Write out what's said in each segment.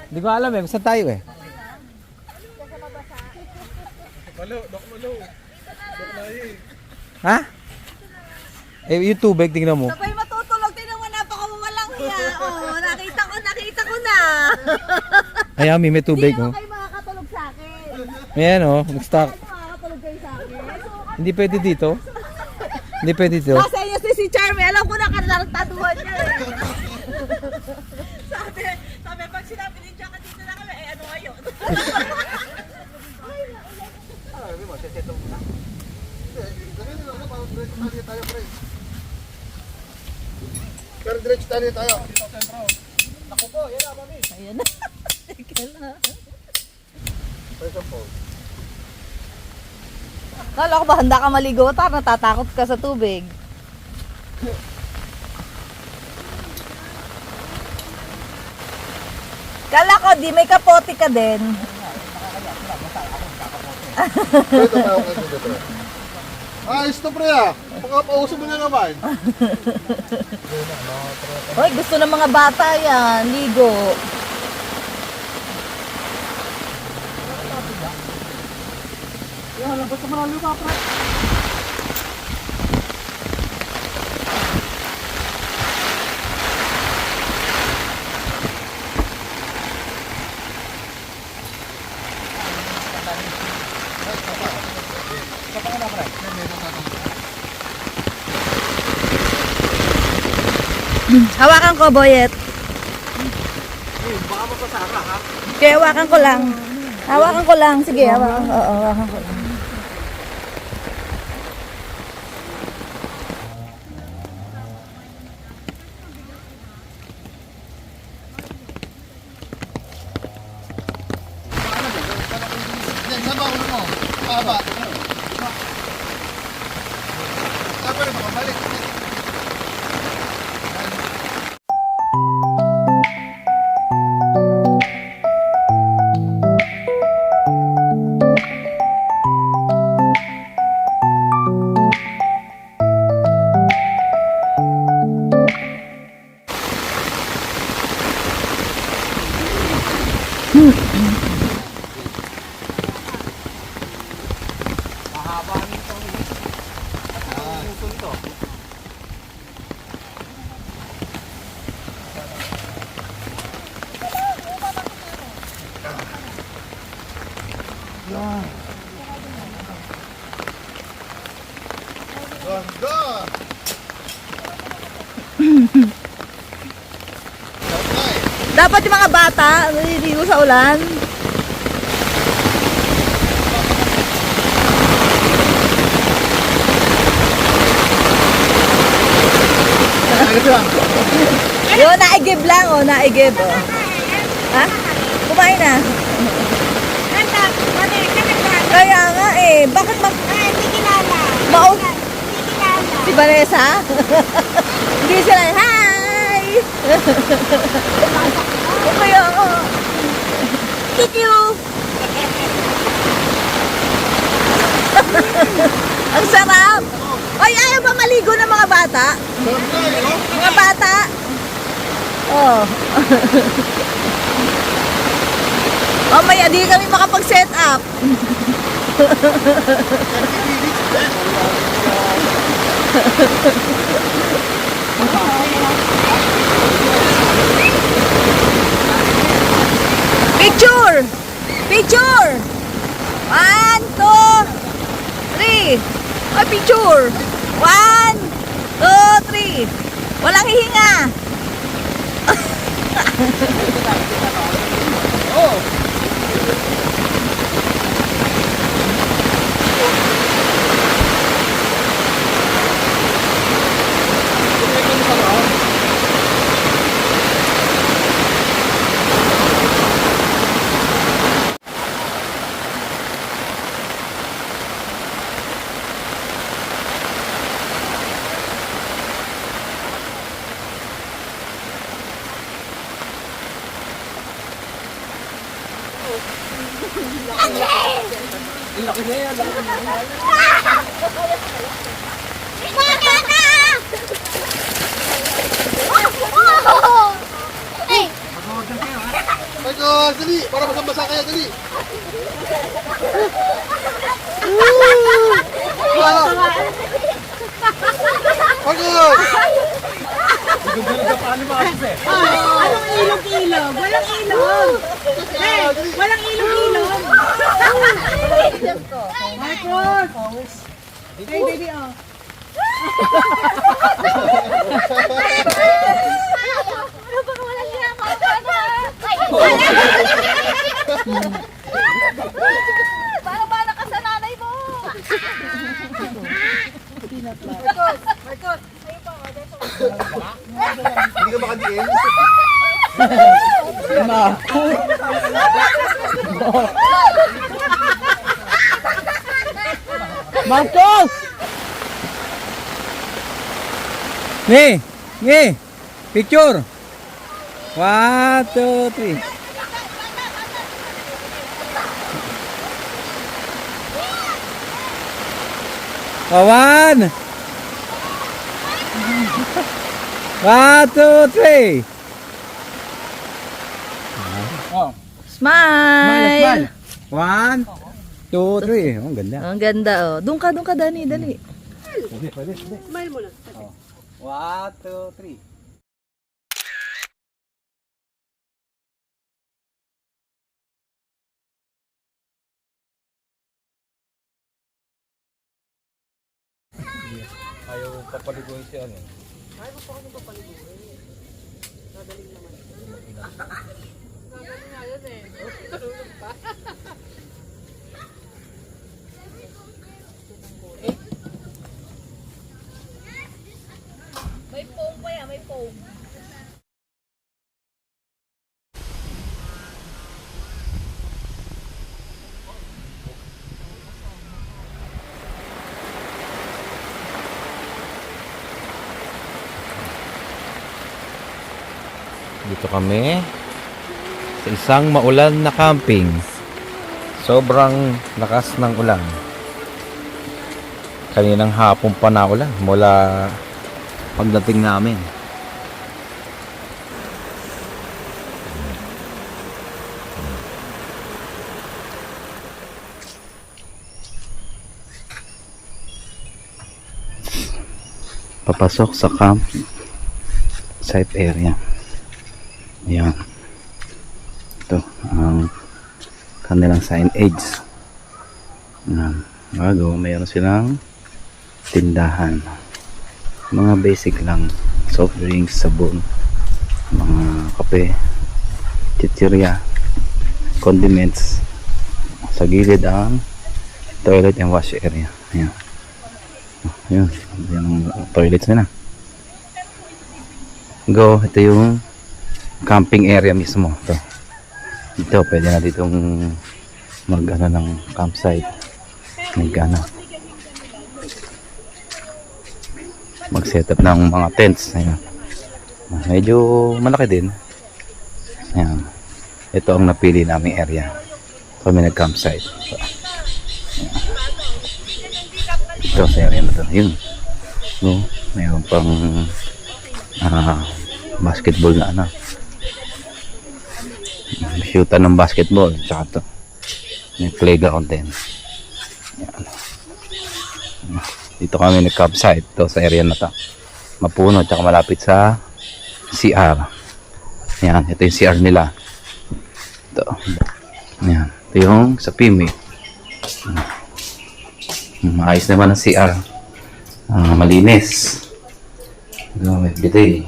Hindi ko alam eh, saan tayo eh? Malo, Dok Malo. Dok Lahi. Ha? Eh, yung tubig, tingnan mo. Sabay matutulog, tingnan mo, napakawalang hiya. Oh, nakita ko na. Ay, Ami, may tubig oh. Hindi kayo makakatulog sa akin. Ayan oh, nag-stock. Makakatulog kayo sa akin. Hindi pwede dito. Hindi pwede dito. Nasa inyo si Charmy, alam ko na kanartaduhan niya eh. sabi, pag sinabi ni Jack, dito na kami, eh ano ngayon? Pero diretso tayo tayo. Naku po, yan na mami. Ayan na. Kailan. Kala ko ba handa ka maligo? Natatakot ka sa tubig. Kala ko di may kapote ka din. Ito tayo kayo dito. Ayos to pre ah. Pakapauso mo na naman. Hoy, gusto ng mga bata yan. Ligo. Yan, basta marami pa pre. Hawakan ko, Boyet. Okay, hawakan ko lang. Hawakan ko lang. Sige, hawakan ko. Oo, hawakan ko lang. Yan, saan ba ulo mo? Paba. Saan pa rin makabalik? Ganda! Okay. Dapat yung mga bata, naliligo sa ulan. Ayos lang. Yun, naigib lang, oh, naigib, oh. Ha? Kumain na. Kaya nga eh, bakit Hindi kilala. maus... Hindi kilala. Si Vanessa? Hindi sila, hi! Kaya nga. Thank you! Ang sarap! Ay, ayaw ba maligo ng mga bata? Sarap na eh, oh. Mga bata? Oh. Mamaya, di kami makapag-set up. Picture! Picture! 1, 2, 3. Ay, picture! 1, 2, 3. Walang hihinga. Hey! My God, dali! Para masambasa kaya, dali! My God! Anong ilog-ilog? Walang ilog! Hey! Walang ilog-ilog! Michael! Hey, baby, oh. Ano ba walang Parang bala ka sa nanay mo. Hindi ka makadiin? Marcos! Ni! Ni! Picture! 1, 2, 3. Kawan! 1, 2, 3. Oh, Smile! 1, 2, 3. Oh, ang ganda. Ang ganda, oh. Doon ka, Dani, dali. Pwede. Smile mo na. 1, 2, 3. Ayaw papaliguin siya ano. May foam pa yan, may foam. Dito kami sa isang maulan na camping. Sobrang lakas ng ulan. Kaninang hapon pa na ulan mula pagdating namin. Papasok sa camp site area. Ayan. Ito ang kanilang signage. Ayan. Bago, mayroon silang tindahan. Mga basic lang. Soft drinks, sabon, mga kape, chichirya, condiments. Sa gilid ang toilet and wash area. Ayan. Ayan. Yung toilets nila. Go, ito yung camping area mismo. Dito pwede na ditong mag-ano ng campsite. Mag-setup ng mga tents. Ayan. Medyo malaki din. Ayan. Ito ang napili naming area. Kami nag-campsite. Ito sa area na to. Yun. No, mayroon pang basketball na ano. Shootan ng basketball. Tsaka to. May playground din. Yan. Dito kami nag-campsite. Ito sa area na to. Mapuno. Tsaka malapit sa CR. Yan. Ito yung CR nila. Ito. Yan. Ito yung sa Pimi. Maayos naman ang CR. Malinis. Ito may bidet.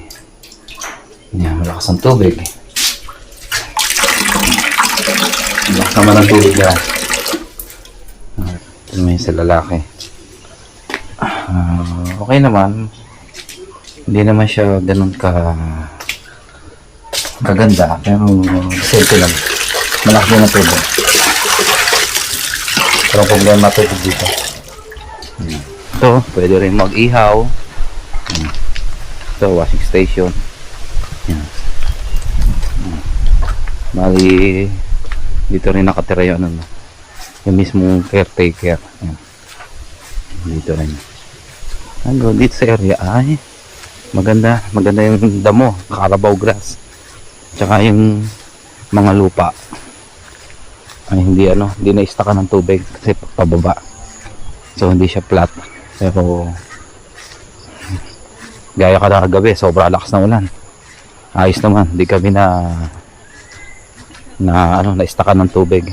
Yan. Malakas ang tubig. Malakas naman ang tubig na. Ito may sa lalaki. Okay naman. Hindi naman siya ganun kaganda. Pero safety lang. Malakas din ang tubig. Pero problema tubig dito. Ito, pwede rin mag-ihaw. Ito, washing station. Yan. Bali, dito rin nakatira yung ano, yung mismong caretaker. Yan. Dito rin. Hanggang dito sa area ay maganda yung damo, Carabao grass. Tsaka yung mga lupa ay hindi na-istakan ng tubig kasi pababa. So hindi siya flat. Pero gaya ka na kagabi, sobrang lakas ng ulan. Ayos naman, hindi kami na-istakan ng tubig.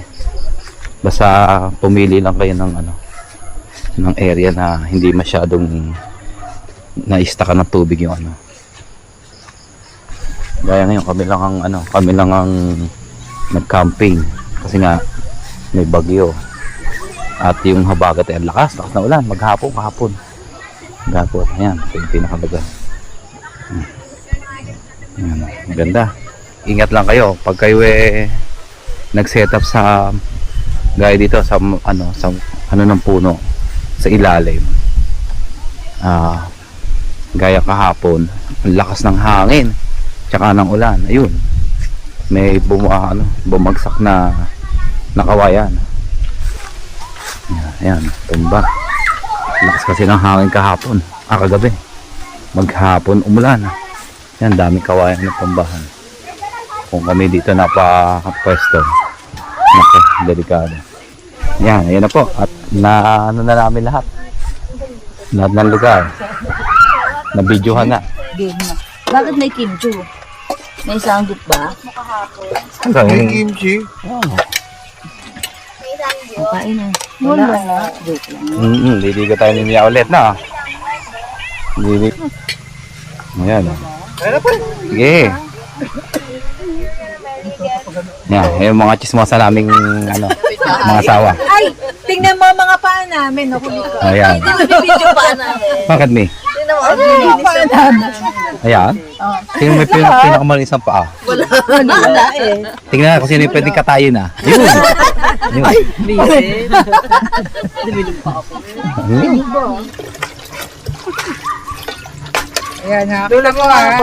Basta pumili lang kayo ng area na hindi masyadong na-istakan ng tubig yung ano. Gaya ngayon kami lang ang nag-camping kasi nga may bagyo. At yung habagat ay lakas na ulan, kahapon. Ayan, ito yung pinakabaga. Ayan, maganda. Ingat lang kayo pag kayo nag-setup sa gaya dito sa ng puno sa ilalim. Gaya kahapon, ang lakas ng hangin tsaka ng ulan. Ayun. May bumagsak na kawayan. Ayan, tumba. Lakas kasi ng hangin kahapon. Kagabi. Maghapon umulan. Ayan, daming kawayan ng tumbahan. Kung kami dito napapwesto. Naku, delikado. Ayan, ayan na po. At na namin lahat. Lahat ng lugar. Nabidyohan na. Game na. Bakit may kimchi? May sanggit ba? May kimchi. Kain na. Wala na. Joke lang. Liligo tayo ni Mia ulit na. Ayan. Sige. Yan, yung mga chismosa naming ano, mga asawa. Ay, tingnan mo mga paa namin. Ako dito. Ayan. Video paa namin. Bakit, May? Tingnan mo, ang linis paa namin. Ayan. Sino may pinakamalinis ang paa? Wala eh. Tingnan na kung sino yung pwedeng katayin ah. Yun. Yun. Bisit. Ayan ha. Doon lang mo ha.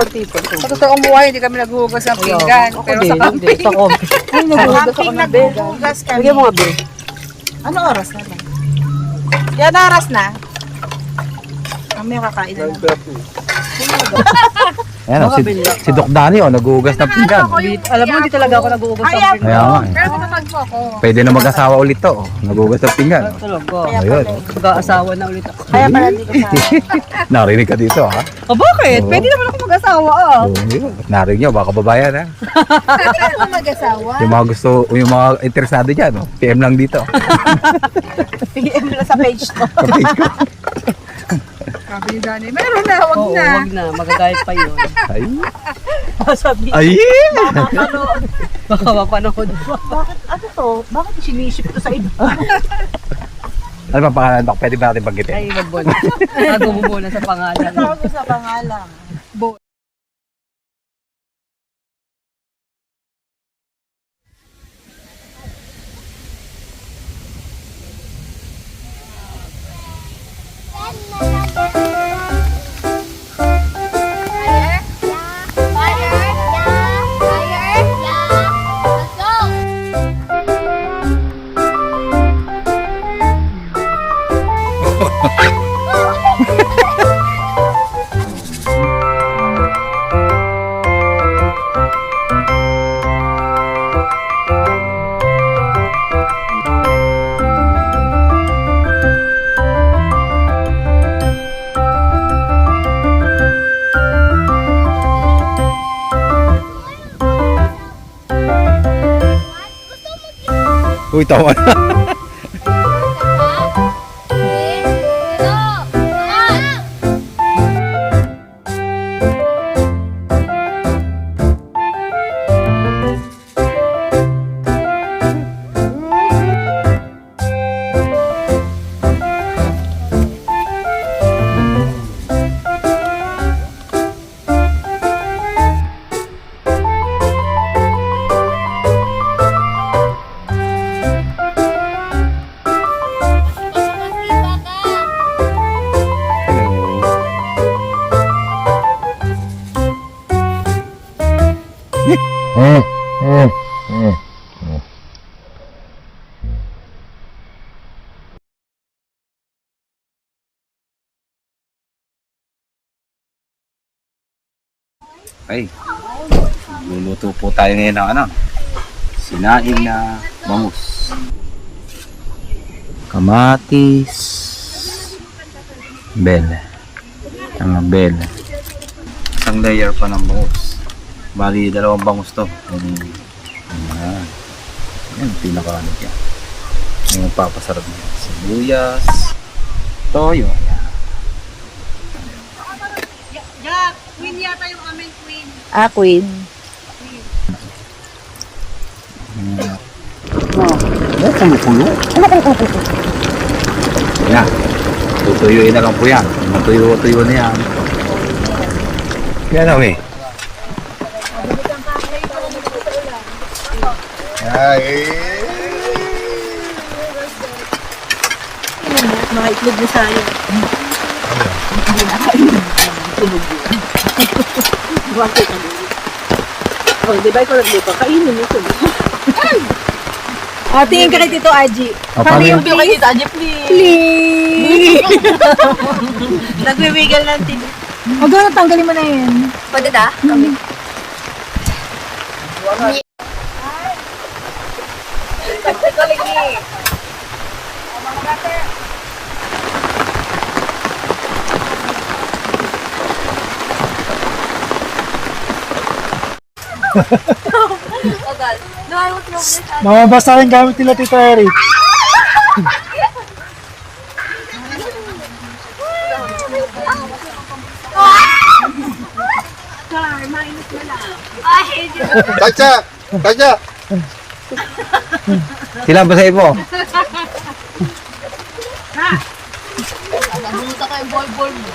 Sa totoong buhay, hindi kami naghuhugas ng pinggan. Pero sa camping, Ay, naghuhugas ako ng bed. naghuhugas kami. Bigyan mo nga, Be. Ano oras na ba? Yan oras na. Kami kakain na lang. Ayan, oh, si Doc Dani, oh, naghuhugas ng pinggan. Alam mo, hindi talaga ako naghuhugas ng pinggan. Kaya nga eh. Pero kapag mo ako. Pwede na mag-asawa ulit to, oh. Naghuhugas ng pinggan. Oh. Talaga. Ayun. Mag-aasawa na ulit ako. Kaya pala dito sa... Narinig ka dito, ha? O bakit? Oo. Pwede naman ako mag-asawa ah. Oh, yun. Narinig nyo, baka babayan, ha? Pwede naman mag-asawa. Yung mga gusto, yung mga interesado dyan, oh. PM lang dito. PM lang sa page to. Sabi ni Dani, meron na, wag na. Wag na, magagayat pa yun. Ay. Sabi, Ay! Baka mapanood pa. bakit ano to? Bakit sinisip to sa iba? Ano ba pangalan, Doc? Pwede ba natin banggitin? Ay, wag mo na. Tago mo muna sa pangalan. Bago sa pangalan. Uy, tawa na. Ay, luluto po tayo ngayon ng ano, sinaing na bangus. Kamatis, bell, bell. Isang layer pa ng bangus. Bali, dalawang bangus to. Ayan. Ayan, pinaka-ano yan. Yung papasarap niya. Sibuyas, toyo. Ayan. Yeah, queen yata yung aming queen. Ah, Queen. Yan. Tutuyuin na lang po yan. Matuyo-tuyo na yan. Yan na, eh. Ay. Mga itlog na sayo. Oh, di ba ikaw nagluto? Kainin mo ito. Ah, tingin ka kay Tito Aji. O, paano yun? Yung kayo Aji, please. Please! Nagwiwiggle ng tin. Huwag na, tanggalin mo na yun. Pwede da? Kami. Mamabasa rin gamit nila Tito Eric. Chacha! Chacha! Sila ba sa ibo? Nabuta ko yung ball mo.